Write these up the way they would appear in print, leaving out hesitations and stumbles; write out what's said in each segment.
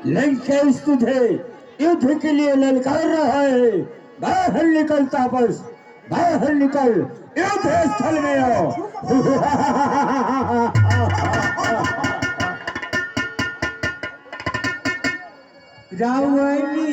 लंकेश तुझे युद्ध के लिए ललकार रहा है। बाहर निकल तापस, बाहर निकल, युद्ध स्थल में आओ। रावणी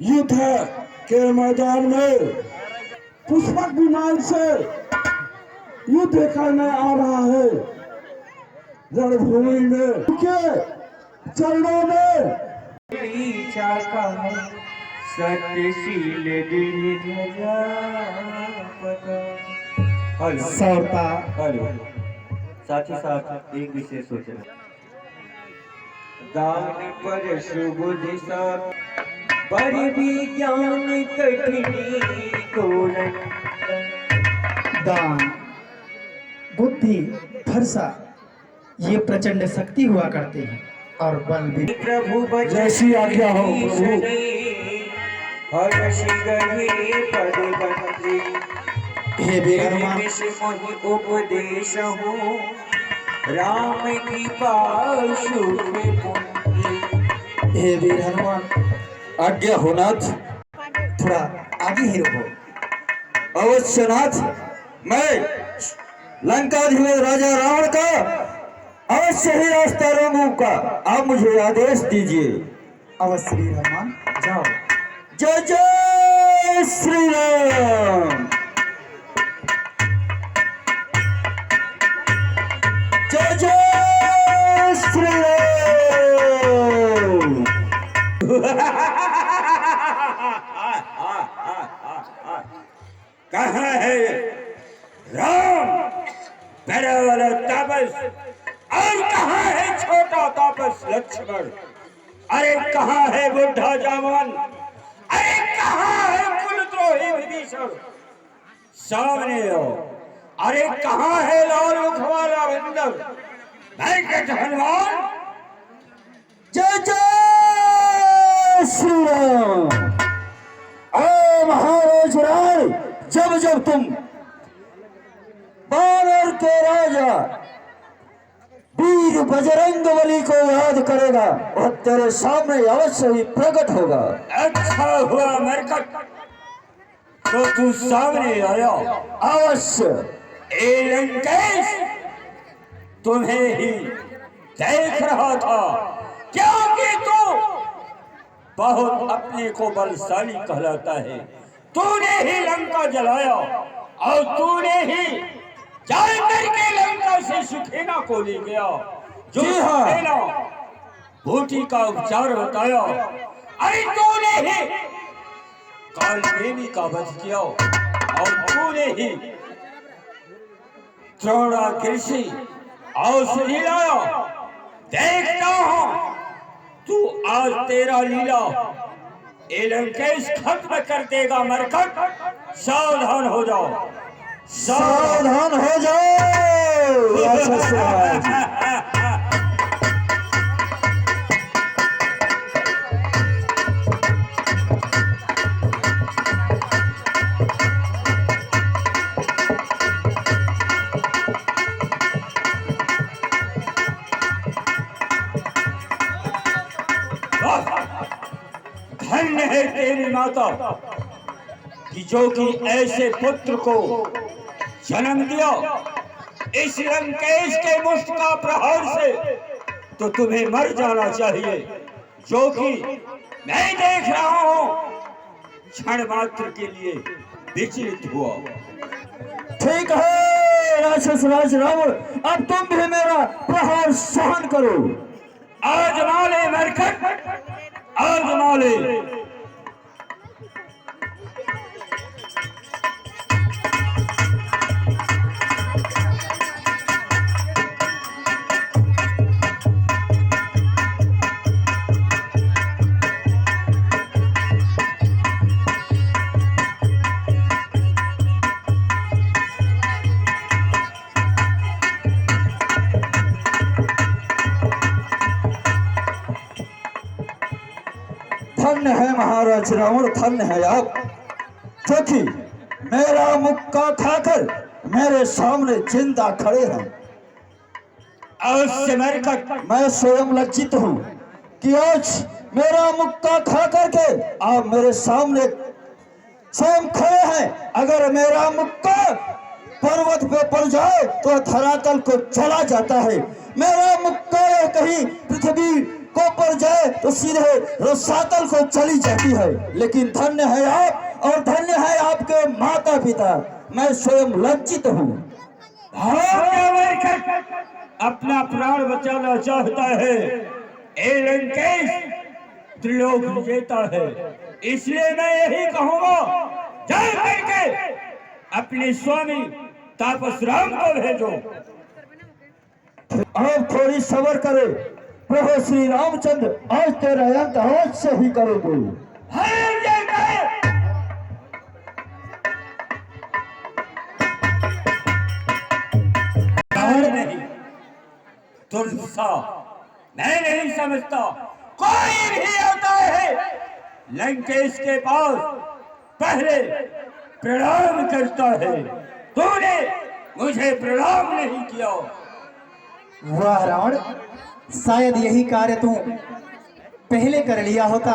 युद्ध के मैदान में पुष्पक विमान से युद्ध करने आ रहा है। रणभूमि में के चरणों में सत्यशील साथ ही साथ एक विशेष सूचना, दान पर शुभ दिशा पर विज्ञान कठिनी कोलन। दान, बुद्धि, भरसा ये प्रचंड शक्ति हुआ करते हैं और बल भी। प्रभु जैसी आज्ञा हो प्रभु। हर्षि गहे पद बंदी, हे वीर हनुमान, उपदेश हो राम की पाशु में पुण्य। हे वीर हनुमान, आज्ञा हो नाथ। थोड़ा आगे ही रुको। अवश्य नाथ, मैं लंकाधिपति राजा रावण का अवश्य ही रास्ता रोकूंगा। आप मुझे आदेश दीजिए। अवश्य वीर हनुमान, जाओ। जय जय श्री राम। जय जय श्री राम। कहाँ है राम बड़ा वाला तापस, और कहाँ है छोटा तापस लक्ष्मण? अरे कहाँ है बुढ़ा जामवन? अरे कहाँ है कुलद्रोही विभीषण? सामने आओ। अरे कहाँ है लाल मुख वाला बंदर वेंकट हनुमान? जय जय श्री राम। महाराज राय, जब जब तुम वानर के राजा वीर बजरंगबली को याद करेगा, वह तेरे सामने अवश्य ही प्रकट होगा। अच्छा हुआ मरकट, तो तू सामने आया। अवश्य ए लंकेश, तुम्हें ही देख रहा था, क्योंकि तू बहुत अपने को बलशाली कहलाता है। तूने ही लंका जलाया और तूने ही जान करके लंका से सुखेना को ले गया, जो सुखेना बूटी का उपचार बताया। अरे तूने ही कालनेमी का वध किया और तूने ही द्रोणाकृषि औषधि लाया। देखता हूं तू आज तेरा लीला ए लंकेश खत्म कर देगा। मरकट, सावधान हो जाओ, सावधान हो जाओ। धन्य है तेरी माता कि जो कि ऐसे पुत्र को जन्म दिया। इस लंकेश के मुष्ट का प्रहार से तो तुम्हें मर जाना चाहिए, जो कि मैं देख रहा हूं क्षण मात्र के लिए विचलित हुआ। ठीक है राक्षस राज रावण, अब तुम भी मेरा प्रहार सहन करो। आजमा ले मरकट, आजमा ले। धन्य है महाराज रावण, धन्य है आप, क्योंकि मेरा मुक्का खाकर मेरे सामने जिंदा खड़े हैं। अवश्य मरकट, मैं स्वयं लज्जित हूँ कि आज मेरा मुक्का खा करके आप मेरे सामने स्वयं खड़े हैं। अगर मेरा मुक्का पर्वत पे पड़ जाए तो धरातल को चला जाता है, मेरा मुक्का कहीं पृथ्वी को पड़ जाए तो सीधे रसातल को चली जाती है। लेकिन धन्य है आप और धन्य है आपके माता पिता, मैं स्वयं लज्जित हूँ। अपना प्राण बचाना चाहता है, ए लंकेश त्रिलोक विजेता है, इसलिए मैं यही कहूंगा, जा करके अपने स्वामी तापस राम को भेजो। आप थोड़ी सब्र करें, प्रभु श्री रामचंद्र आज तेरा अंत आज से ही करोगे। नहीं दुर्दशा मैं नहीं समझता, कोई भी आता है लंकेश के पास पहले प्रणाम करता है, तूने मुझे प्रणाम नहीं किया। वाह रावण, शायद यही कार्य तू पहले कर लिया होता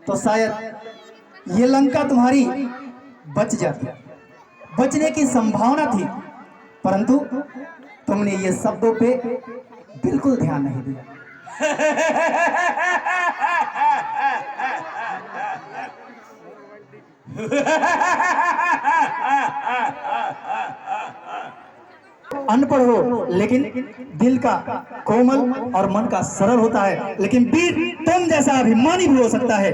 तो शायद ये लंका तुम्हारी बच जाती, बचने की संभावना थी, परंतु तुमने ये शब्दों पे बिल्कुल ध्यान नहीं दिया। अनपढ़ हो लेकिन दिल का कोमल और मन का सरल होता है, लेकिन वीर तुम जैसा अभिमानी भी हो सकता है।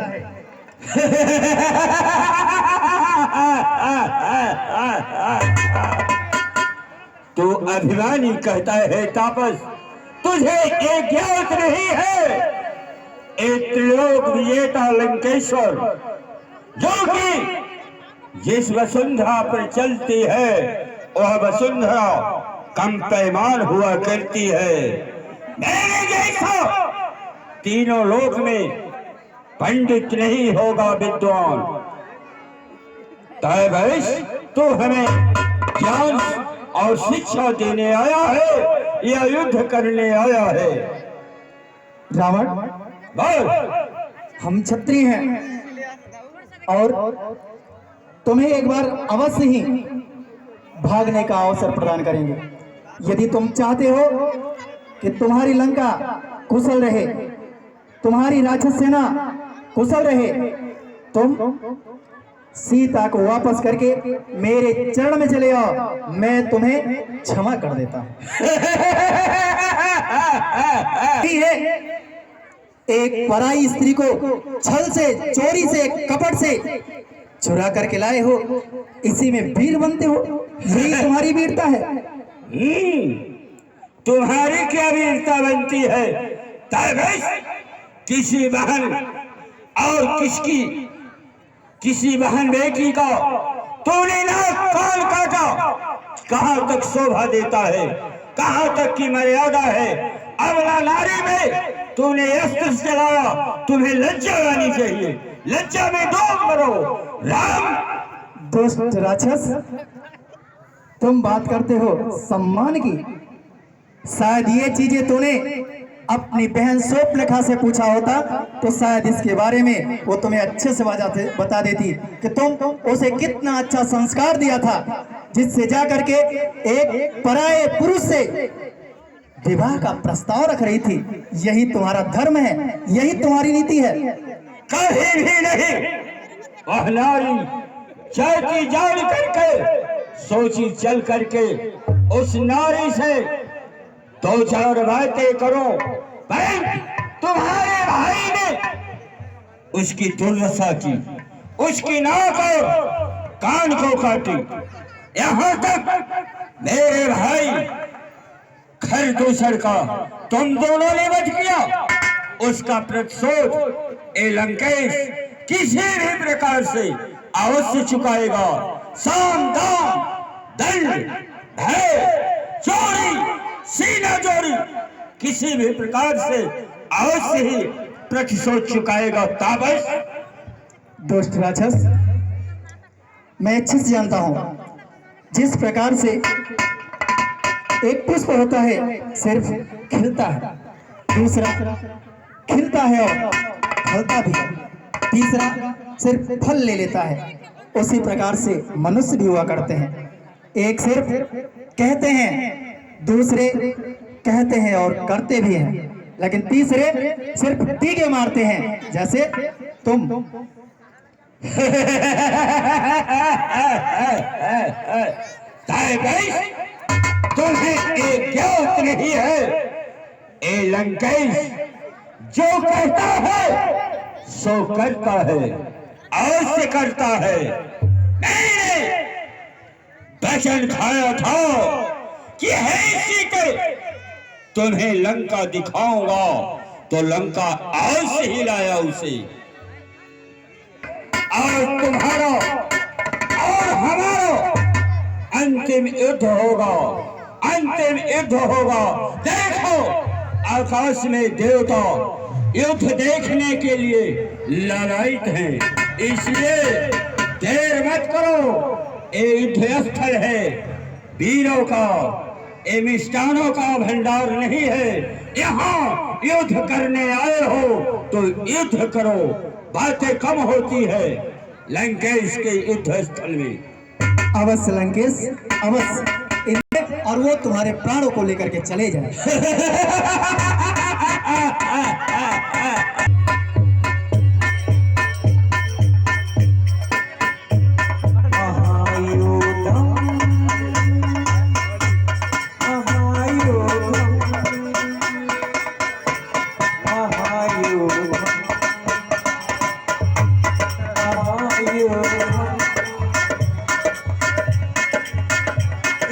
तू अभिमानी कहता है तापस, तुझे एक ज्ञात नहीं है, एक त्रिलोक विजेता लंकेश्वर जो कि जिस वसुंधरा पर चलती है वह वसुंधरा कम पैमान हुआ करती है। मेरे जैसा तीनों लोक में पंडित नहीं होगा विद्वान। तैवश तू हमें ज्ञान और शिक्षा देने आया है या युद्ध करने आया है? रावण, बोल। हम क्षत्रिय हैं और तुम्हें एक बार अवश्य ही भागने का अवसर प्रदान करेंगे। यदि तुम चाहते हो कि तुम्हारी लंका कुशल रहे, तुम्हारी राक्षस सेना कुशल रहे, तुम सीता को वापस करके मेरे चरण में चले आओ, मैं तुम्हें क्षमा कर देता हूं। एक पराई स्त्री को छल से, चोरी से, कपट से चुरा करके लाए हो, इसी में वीर बनते हो, यही तुम्हारी वीरता है। तुम्हारी क्या वीरता बनती है? किसी बहन और किसी बहन बेटी का तूने ना कान काटा, कहां तक शोभा देता है, कहां तक की मर्यादा है? अबला नारी में तूने अस्त्र चलाया, तुम्हें लज्जा आनी चाहिए, लज्जा में डूब मरो। राम दुष्ट राक्षस, तुम बात करते हो सम्मान की, शायद ये चीजें तूने अपनी बहन शूर्पणखा से पूछा होता तो शायद इसके बारे में वो तुम्हें अच्छे से बता देती कि तुम उसे कितना अच्छा संस्कार दिया था, जिससे जा करके एक पराये पुरुष से विवाह का प्रस्ताव रख रही थी। यही तुम्हारा धर्म है, यही तुम्हारी नीति है। कहीं भी नहीं। वह नारी चाहती जान करके, सोची चल करके उस नारी से दो चार बातें करो, पर तुम्हारे भाई ने उसकी दुर्दशा की, उसकी नाक और कान को काटी, यहाँ तक मेरे भाई खरदूसर का तुम दोनों ने वध किया। उसका प्रतिशोध ए लंकेश किसी भी प्रकार से अवश्य चुकाएगा। साम दाम दंड भय चोरी सीना चोरी किसी भी प्रकार से अवश्य ही प्रतिशोध चुकाएगा ताबस। दुष्ट राक्षस, मैं अच्छे से जानता हूं जिस प्रकार से एक पुष्प होता है सिर्फ खिलता है, दूसरा खिलता है और फलता भी है, तीसरा सिर्फ फल ले लेता है, उसी प्रकार से मनुष्य भी हुआ करते हैं। एक सिर्फ कहते हैं, दूसरे कहते हैं और करते भी हैं, लेकिन तीसरे सिर्फ टीके मारते हैं, जैसे तुम। तुम्हें एक ज्ञात नहीं है, ए लंकेश जो कहता है सो करता है, अवश्य करता है। मैंने वचन खाया था कि है इसी के तुम्हें लंका दिखाऊंगा, तो लंका अवश्य ही लाया उसे। और तुम्हारा और हमारा अंतिम युद्ध होगा, अंतिम युद्ध होगा। देखो आकाश में देवता युद्ध देखने के लिए लालायित हैं, इसलिए देर मत करो। ये युद्ध स्थल है वीरों का, ये मिष्टानों का भंडार नहीं है। यहाँ युद्ध करने आए हो तो युद्ध करो, बातें कम होती है लंकेश के युद्ध स्थल में। अवश्य लंकेश, अवश्य, और वो तुम्हारे प्राणों को लेकर के चले जाए।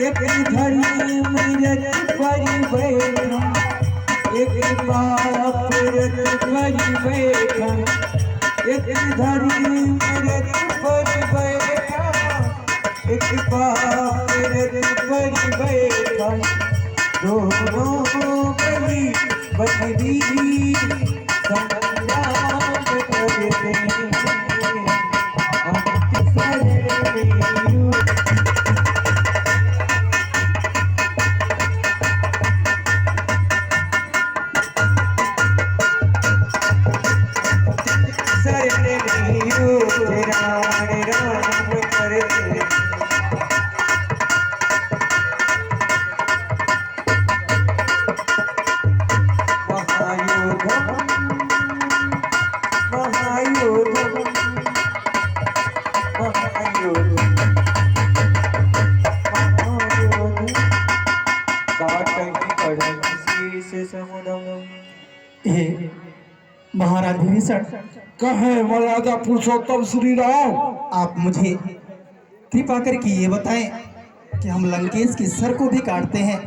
एक धरी मिरत परी बैठा, एक बाप रत परी बैठा, एक धरी मिरत परी बैठा, एक बाप रत परी बैठा, दोनों बलि बकरी संग्राम करते हैं। हे महाराज विभीषण, कहे मर्यादा पुरुषोत्तम श्री राम। आप मुझे कृपा करके ये बताएं कि हम लंकेश के सर को भी काटते हैं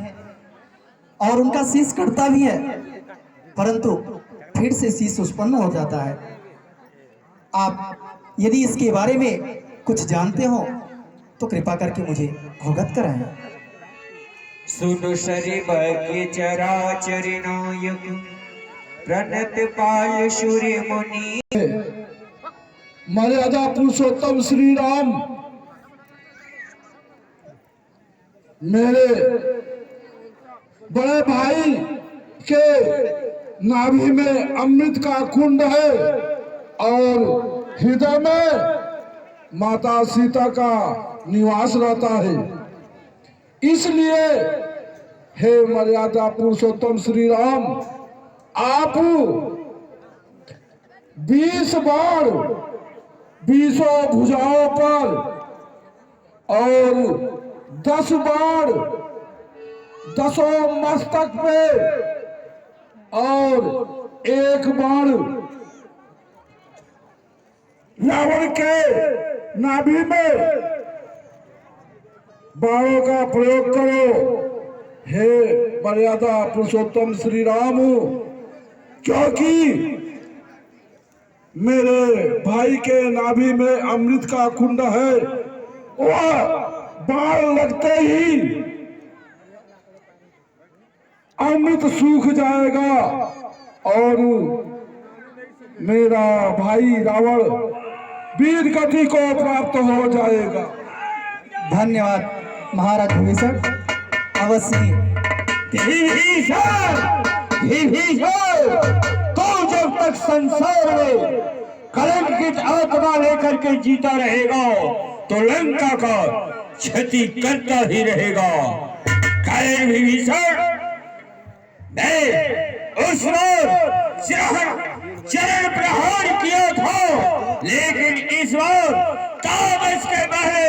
और उनका शीश कटता भी है, परंतु फिर से शीश उत्पन्न हो जाता है। आप यदि इसके बारे में कुछ जानते हो तो कृपा करके मुझे अवगत कराएं। सुनो शरीब के चराचर नायक, प्रणत पाल सूर्य मुनि। मर्यादा पुरुषोत्तम श्री राम, मेरे बड़े भाई के नाभि में अमृत का कुंड है और हृदय में माता सीता का निवास रहता है। इसलिए हे मर्यादा पुरुषोत्तम श्री राम, आप 20 बाण 20 भुजाओं पर और 10 बाण 10 मस्तक पे और 1 बाण रावण के नाभि में बाणों का प्रयोग करो हे मर्यादा पुरुषोत्तम श्री राम, क्योंकि मेरे भाई के नाभि में अमृत का कुंड है। वह बाण लगते ही अमृत सूख जाएगा और मेरा भाई रावण वीर गति को प्राप्त हो जाएगा। धन्यवाद महाराज विभीषण। अवश्य ही। विभीषण, विभीषण, तू जब तक संसार में कलंकित आत्मा लेकर के जीता रहेगा तो लंका का क्षति करता ही रहेगा। कहे विभीषण, मैं उस बार चरण प्रहार किया था, लेकिन इस बार तामस के पहले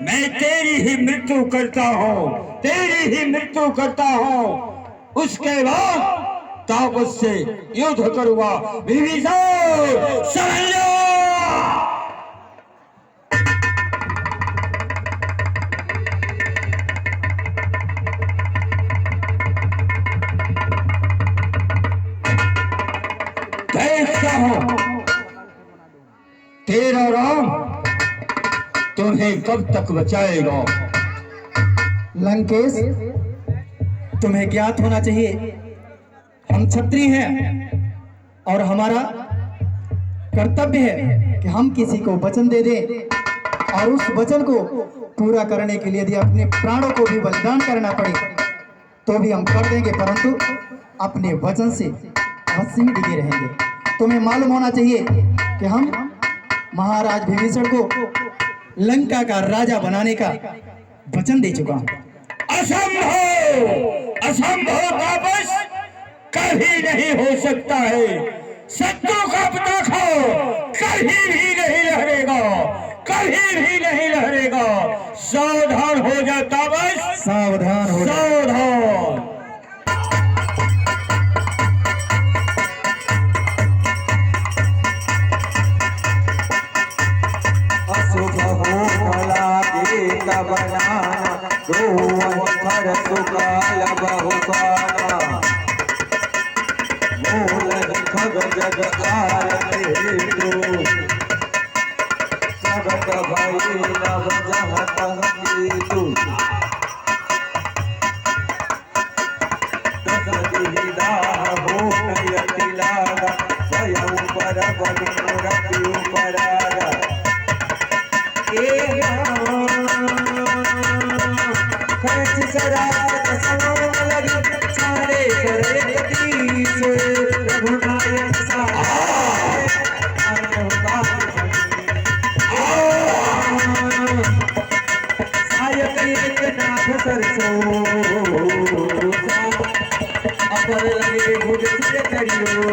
मैं तेरी ही मृत्यु करता हूँ, तेरी ही मृत्यु करता हूँ। उसके बाद तापस से युद्ध करूंगा। विभीषण समझ लो। देखता हूं तेरा राम तुम्हें कब तक बचाएगा। लंकेश, तुम्हें ज्ञात होना चाहिए हम क्षत्रिय हैं और हमारा कर्तव्य है कि हम किसी को वचन दे दें और उस वचन को पूरा करने के लिए यदि अपने प्राणों को भी बलिदान करना पड़े तो भी हम कर देंगे, परंतु अपने वचन से अवश्य ही डिगे रहेंगे। तुम्हें मालूम होना चाहिए कि हम महाराज विभीषण को लंका का राजा बनाने का वचन दे चुका हूं। असंभव, असंभव तापस कभी नहीं हो सकता है। शत्रु का पता खाओ, कभी भी नहीं लहरेगा, कभी भी नहीं लहरेगा। सावधान हो जा तापस, सावधान हो जा। सावधान। अशुभ हो भला देत बनाना, रोवन कर सुकाल बहुकाना। मूल खग जग आरती दो, सगत भई नव जहत हीतु। दस दिहिदा हो नयति लागा, स्वयं पर बलिन रति उपरागा। खर्च सरात समान लगी, सारे करे गतीश, रघुनायक सहाय सायक एक नाथ सरसो, अपर लगे भुज सिर करियो।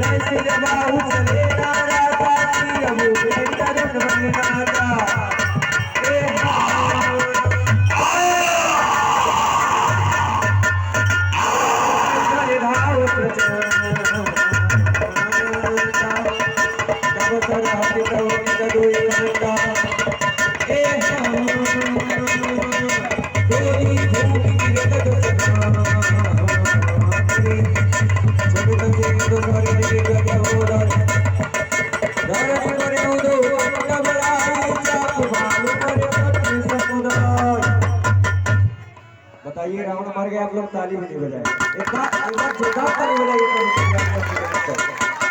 लय बाहु चले नारा पाती, अबू तरुण बननाता। बताइए रावण मर गया, आप लोग ताली भी नहीं बजाए। एक बार जोरदार ताली बजाइए।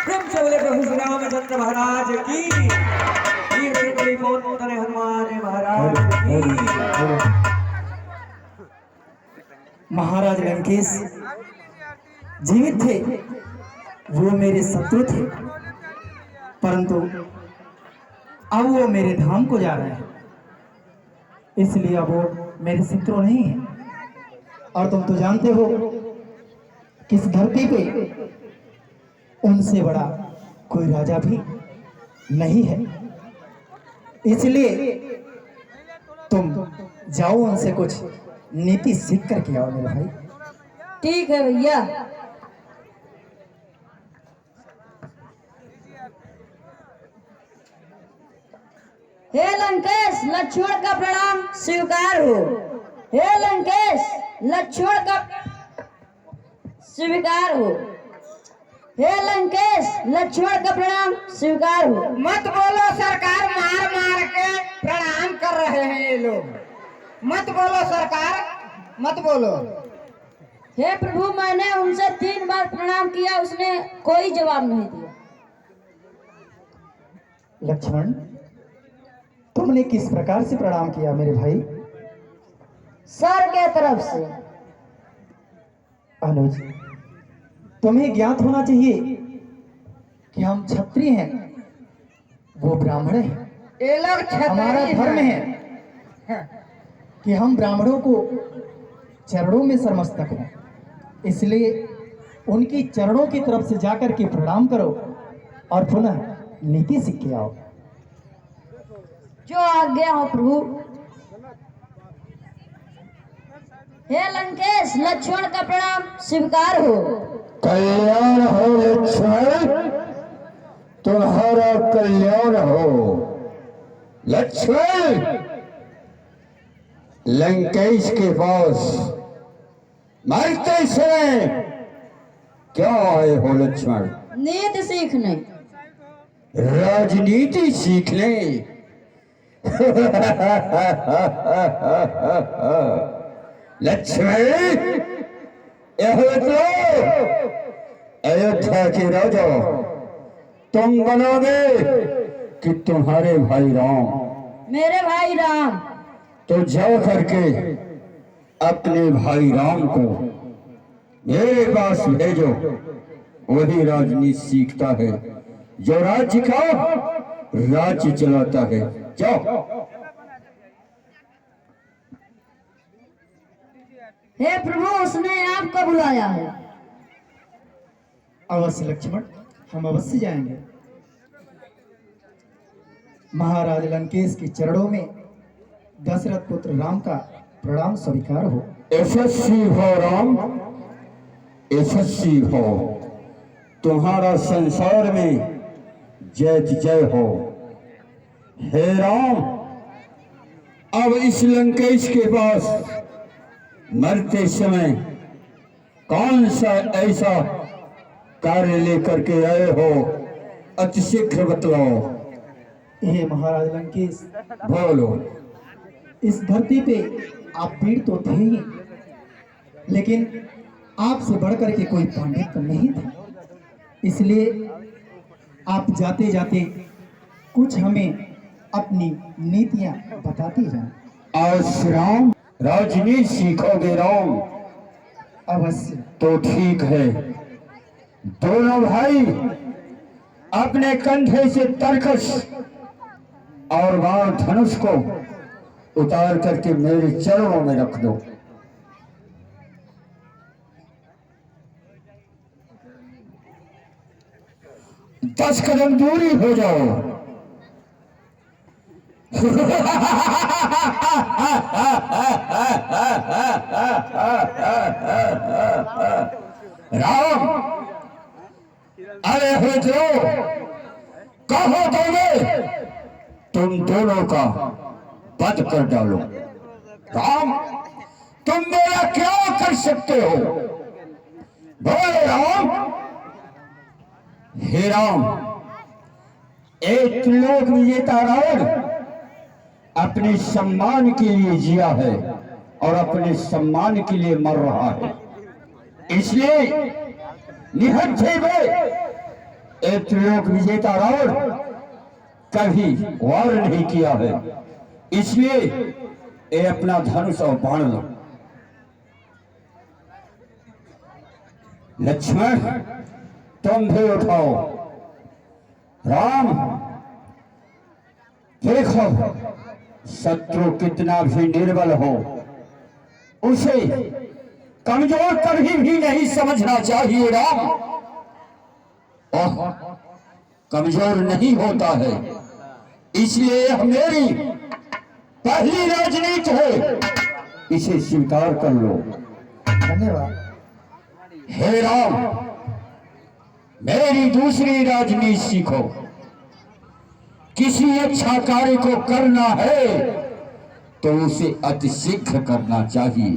प्रेम से बोले प्रभु श्री रामचंद्र महाराज की, वीर बलि कौन तने हनुमान महाराज की। महाराज लंकेश जीवित थे, वो मेरे शत्रु थे, परंतु अब वो मेरे धाम को जा रहे हैं, इसलिए अब वो मेरे शत्रु नहीं है। और तुम तो जानते हो कि इस धरती पे उनसे बड़ा कोई राजा भी नहीं है, इसलिए तुम जाओ उनसे कुछ नीति सीख करके आओ मेरे भाई। ठीक है भैया। हे लंकेश, लक्ष्मण का प्रणाम स्वीकार हो। हे लंकेश, लक्ष्मण का स्वीकार हो। हे लंकेश, लक्ष्मण का प्रणाम स्वीकार हो। मत बोलो सरकार, मार मार के प्रणाम कर रहे हैं ये लोग। मत बोलो सरकार, मत बोलो। हे प्रभु, मैंने उनसे 3 बार प्रणाम किया, उसने कोई जवाब नहीं दिया। लक्ष्मण, तुमने किस प्रकार से प्रणाम किया मेरे भाई? सर के तरफ से। अनुज, तुम्हें ज्ञात होना चाहिए कि हम क्षत्रिय हैं, वो ब्राह्मण हैं। ये लोग हमारा क्षत्रिय धर्म हैं। है कि हम ब्राह्मणों को चरणों में सरमस्तक हैं, इसलिए उनकी चरणों की तरफ से जाकर के प्रणाम करो और पुनः नीति सीख के आओ। जो आज्ञा हो प्रभु। हे लंकेश, लक्ष्मण का प्रणाम स्वीकार हो। कल्याण हो लक्ष्मण, तुम्हारा कल्याण हो। लक्ष्मण, लंकेश के पास मरते समय क्यों आए हो लक्ष्मण? नीति सीखने। राजनीति सीखने? लक्ष्मण, यह तो अयोध्या के राजा तुम बनोगे कि तुम्हारे भाई राम? मेरे भाई राम। तो जाओ करके अपने भाई राम को मेरे पास भेजो, वही राजनीति सीखता है, जो राज्य का राज्य चलाता है। जाओ। हे प्रभु, उसने आपको बुलाया है। अवश्य लक्ष्मण, हम अवश्य जाएंगे। महाराज लंकेश के चरणों में दशरथ पुत्र राम का प्रणाम स्वीकार हो। यशस्वी हो राम, यशस्वी हो। तुम्हारा संसार में जय जय हो। हे राम, अब इस लंकेश के पास मरते समय कौन सा ऐसा कार्य लेकर के आए हो? अति शीघ्र बतलाओ। हे महाराज लंकेश, बोलो। इस धरती पे आप वीर तो थे ही, लेकिन आपसे बढ़कर के कोई पंडित नहीं थे, इसलिए आप जाते जाते कुछ हमें अपनी नीतियां बताते जाएं। आज राम राजनीति सीखोगे राम? अवश्य। तो ठीक है, दोनों भाई अपने कंधे से तरकश और बाण धनुष को उतार करके मेरे चरणों में रख दो। दस कदम दूरी हो जाओ। राम, अरे हो जो कहो दोगे तुम दोनों का वध कर डालो। राम, तुम मेरा क्या कर सकते हो? बोले राम। हे राम, एक लोक विजेता रावण अपने सम्मान के लिए जिया है और अपने सम्मान के लिए मर रहा है, इसलिए निहत्थे में एक लोक विजेता रावण कभी वार नहीं किया है, इसलिए ये अपना धनुष और बाण लो। लक्ष्मण, तुम भी उठाओ। राम, देखो शत्रु कितना भी निर्बल हो, उसे कमजोर कभी भी नहीं समझना चाहिए। राम, ओह, कमजोर नहीं होता है, इसलिए यह मेरी पहली राजनीति है, इसे स्वीकार कर लो। धन्यवाद। हे राम, मेरी दूसरी राजनीति सीखो। किसी अच्छा कार्य को करना है तो उसे अतिशीघ्र करना चाहिए।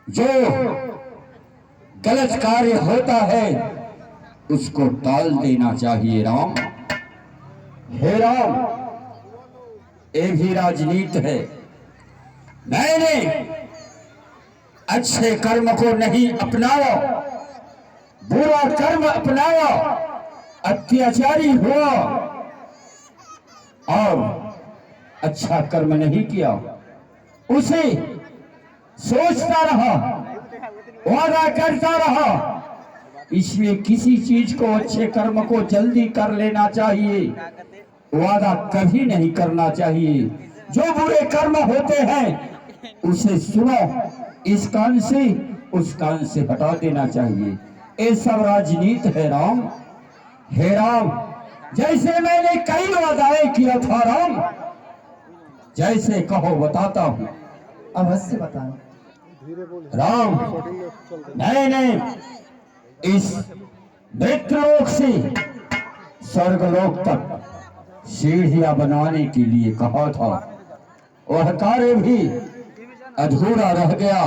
जो गलत कार्य होता है उसको टाल देना चाहिए। राम, हे राम, ये भी राजनीति है। मैंने अच्छे कर्म को नहीं अपनाया, बुरा कर्म अपनाया, अत्याचारी हुआ और अच्छा कर्म नहीं किया, उसे सोचता रहा, वादा करता रहा। इसलिए किसी चीज को, अच्छे कर्म को जल्दी कर लेना चाहिए, वादा कभी नहीं करना चाहिए। जो बुरे कर्म होते हैं उसे सुनो, इस कान से उस कान से हटा देना चाहिए। ये सब राजनीति है राम। हे राम, जैसे मैंने कई वादाएं किया था राम, जैसे कहो बताता हूं अवश्य बताएं। राम। मैंने इस मृत्युलोक से स्वर्गलोक तक सीढ़ियां बनाने के लिए कहा था, वह कार्य भी अधूरा रह गया।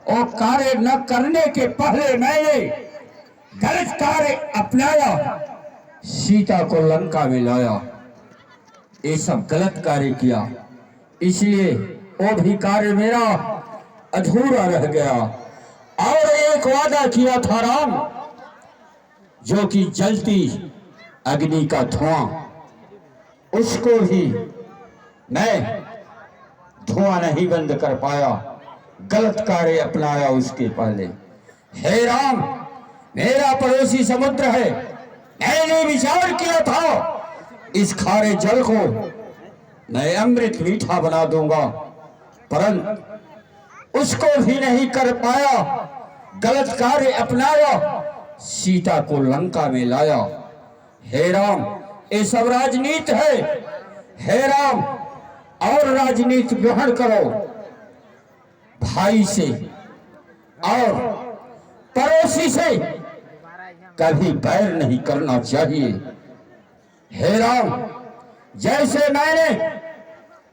और कार्य न करने के पहले मैंने गलत कार्य अपनाया, सीता को लंका में लाया, ये सब गलत कार्य किया, इसलिए वो भी कार्य मेरा अधूरा रह गया। और एक वादा किया था राम, जो कि जलती अग्नि का धुआं, उसको भी मैं धुआं नहीं बंद कर पाया, गलत कार्य अपनाया उसके पहले। हे राम, मेरा पड़ोसी समुद्र है, मैंने विचार किया था इस खारे जल को मैं अमृत मीठा बना दूंगा, परंतु उसको भी नहीं कर पाया, गलत कार्य अपनाया, सीता को लंका में लाया। हे राम, ये सब राजनीति है। हे राम, और राजनीति ग्रहण करो, भाई से और पड़ोसी से कभी बैर नहीं करना चाहिए। हे राम, जैसे मैंने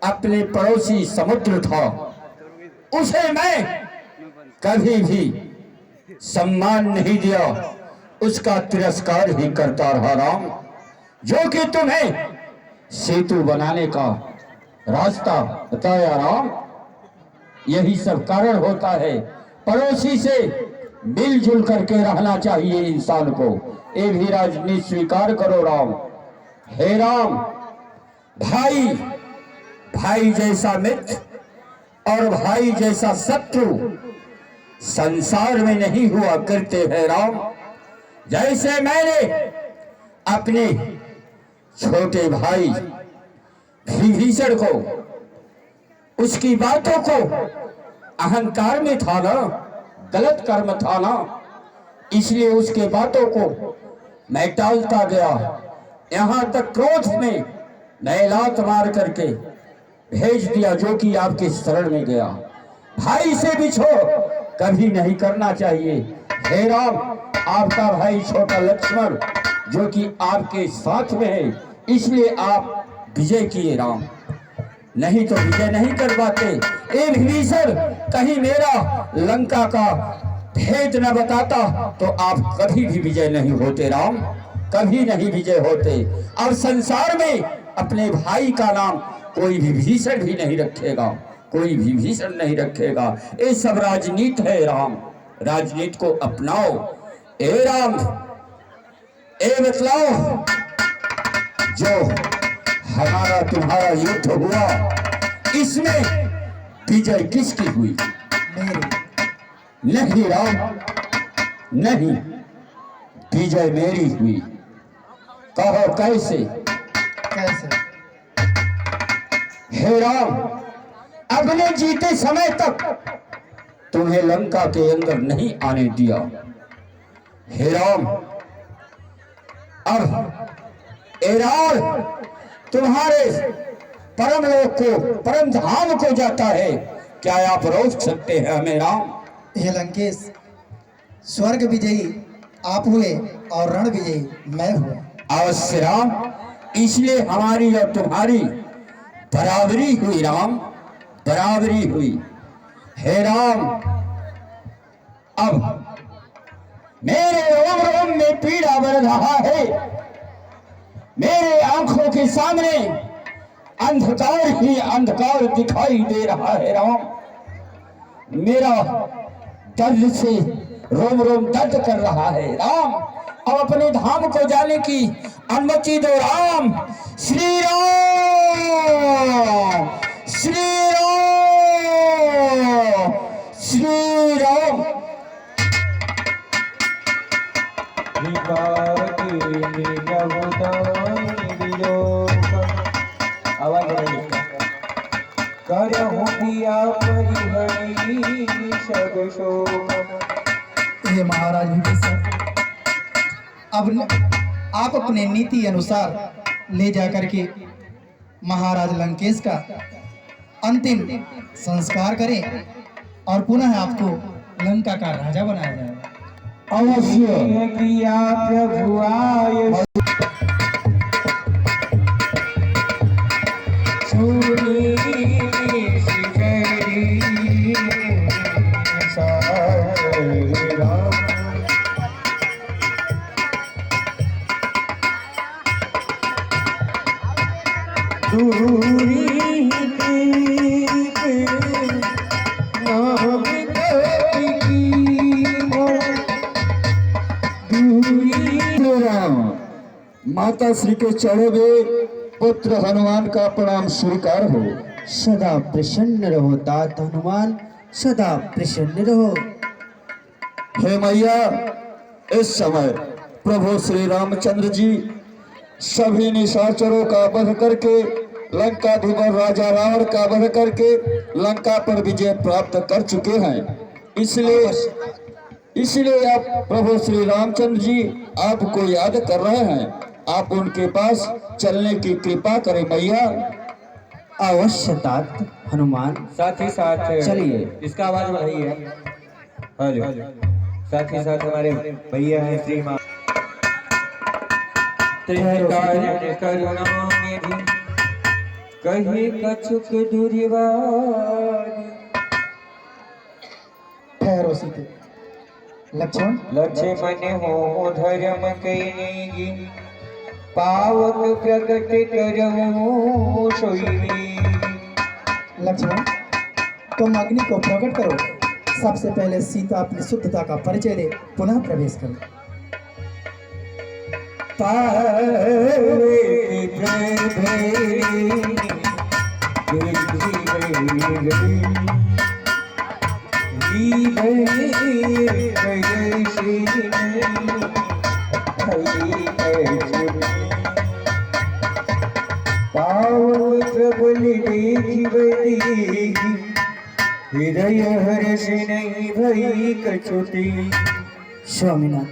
अपने पड़ोसी समुद्र था, उसे मैं कभी भी सम्मान नहीं दिया, उसका तिरस्कार ही करता रहा राम। जो कि तुम्हें सेतु बनाने का रास्ता बताया राम, यही सब कारण होता है। पड़ोसी से मिलजुल करके रहना चाहिए इंसान को, ये भी राजनीति स्वीकार करो राम। हे राम, भाई भाई जैसा मित्र और भाई जैसा शत्रु संसार में नहीं हुआ करते हैं राम। जैसे मैंने अपने छोटे भाई विभीषण को, उसकी बातों को, अहंकार में था ना, गलत कर्म था ना, इसलिए उसके बातों को मैं टालता गया। यहां तक क्रोध में मैं लात मार करके भेज दिया, जो कि आपके शरण में गया। भाई से बिछो कभी नहीं करना चाहिए। हे राम, आपका भाई छोटा लक्ष्मण जो कि आपके साथ में है, इसलिए आप विजय किए राम, नहीं तो विजय नहीं कर पाते। ए विभीषण, कहीं मेरा लंका का भेद न बताता तो आप कभी भी विजय नहीं होते राम, कभी नहीं विजय होते। और संसार में अपने भाई का नाम कोई विभीषण भी नहीं रखेगा, कोई विभीषण नहीं रखेगा। ये सब राजनीति है राम, राजनीति को अपनाओ। ए राम, ए बतलाओ, जो हमारा तुम्हारा युद्ध हुआ, इसमें विजय किसकी हुई? नहीं राम, नहीं, विजय मेरी हुई। कहो कैसे? कैसे? हे राम, अपने जीते समय तक तुम्हें लंका के अंदर नहीं आने दिया। हे राम, अब एराल तुम्हारे परम लोक को, परम धाम को जाता है, क्या आप रोक सकते हैं हमें राम? हे लंकेश, स्वर्ग विजयी आप हुए और रण विजयी मैं हुआ। अवश्य राम, इसलिए हमारी और तुम्हारी बराबरी हुई राम, बराबरी हुई। हे राम, अब मेरे रोम रोम में पीड़ा बढ़ रहा है, मेरे आंखों के सामने अंधकार ही अंधकार दिखाई दे रहा है राम। मेरा दर्द से रोम रोम दर्द कर रहा है। राम, अब अपने धाम को जाने की अनुमति दो। राम, श्री राम, श्री राम, श्री राम। आवाज नहीं करहु पिया परिहरी सब शोक। ये महाराज विभीषण, अब आप अपने नीति अनुसार ले जाकर के महाराज लंकेश का अंतिम संस्कार करें और पुनः आपको लंका का राजा बनाया जाएगा। अवश्य। किया प्रभु आय सुनी सिकरी सारा। दूरी नाम की राम, माता श्री के चढ़े हुए पुत्र हनुमान का प्रणाम स्वीकार हो। सदा प्रसन्न रहो तात हनुमान, सदा प्रसन्न रहो। हे मैया, इस समय प्रभु श्री रामचंद्र जी सभी निशाचरों का वध करके, लंकाधिपति राजा रावण का वध करके लंका पर विजय प्राप्त कर चुके हैं। इसलिए आप प्रभु श्री रामचंद्र जी आपको याद कर रहे हैं। आप उनके पास चलने की कृपा करें मैया। अवश्य तात हनुमान, साथ ही साथ चलिए। इसका आवाज बढ़ाइए। हेलो, साथ ही साथ हमारे भैया हैं श्रीमान करुणा निधि कहे कछुक दुर्वाद। ठहरो सीते। लक्ष्मण, लक्ष्मण हो धर्म कैनेगी पावक प्रकट करहु सोई। लक्ष्मण, तुम अग्नि को प्रकट करो। सबसे पहले सीता अपनी शुद्धता का परिचय दे, पुनः प्रवेश करो। हृदय हर्ष नहीं भई कछुती। स्वामीनाथ,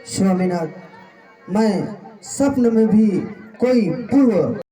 स्वामीनाथ, मैं स्वप्न में भी कोई पूर्व